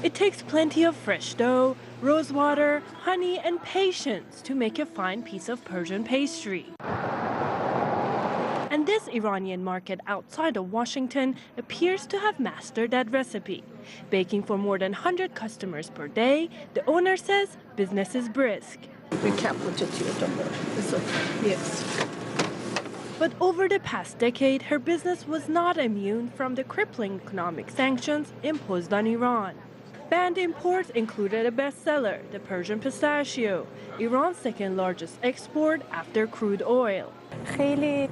It takes plenty of fresh dough, rose water, honey, and patience to make a fine piece of Persian pastry. And this Iranian market outside of Washington appears to have mastered that recipe. Baking for more than 100 customers per day, the owner says business is brisk. We can't put it here, don't worry. It's okay. Yes. But over the past decade, her business was not immune from the crippling economic sanctions imposed on Iran. Banned imports included a bestseller, the Persian pistachio, Iran's second largest export after crude oil. It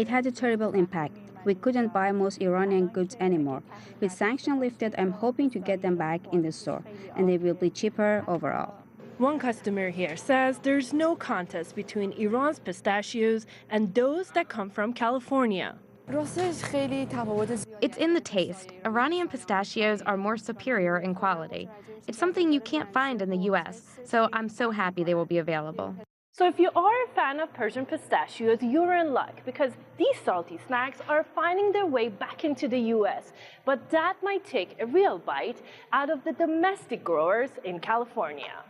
had a terrible impact. We couldn't buy most Iranian goods anymore. With sanctions lifted, I'm hoping to get them back in the store, and they will be cheaper overall. One customer here says there's no contest between Iran's pistachios and those that come from California. It's in the taste. Iranian pistachios are more superior in quality. It's something you can't find in the U.S., so I'm so happy they will be available. So if you are a fan of Persian pistachios, you're in luck because these salty snacks are finding their way back into the U.S. But that might take a real bite out of the domestic growers in California.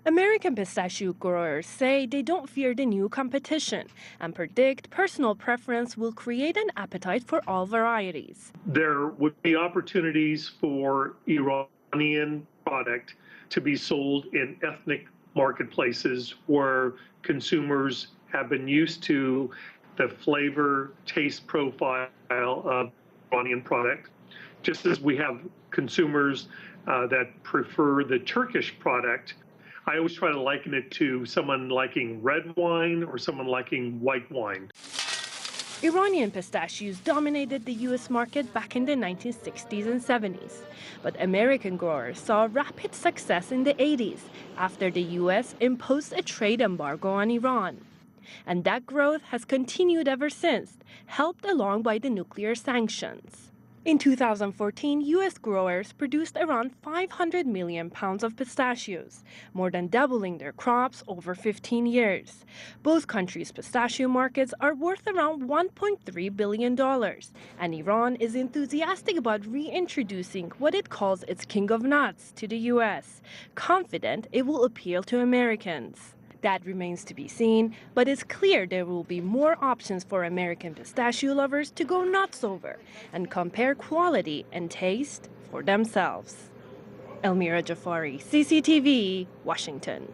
American pistachio growers say they don't fear the new competition and predict personal preference will create an appetite for all varieties. There would be opportunities for Iranian product to be sold in ethnic marketplaces where consumers have been used to the flavor, taste profile of Iranian product, just as we have consumers that prefer the Turkish product. I always try to liken it to someone liking red wine or someone liking white wine. Iranian pistachios dominated the U.S. market back in the 1960s and 70s, but American growers saw rapid success in the 80s after the U.S. imposed a trade embargo on Iran. And that growth has continued ever since, helped along by the nuclear sanctions. In 2014, U.S. growers produced around 500 million pounds of pistachios, more than doubling their crops over 15 years. Both countries' pistachio markets are worth around $1.3 billion, and Iran is enthusiastic about reintroducing what it calls its king of nuts to the U.S., confident it will appeal to Americans. That remains to be seen, but it's clear there will be more options for American pistachio lovers to go nuts over and compare quality and taste for themselves. Elmira Jafari, CCTV, Washington.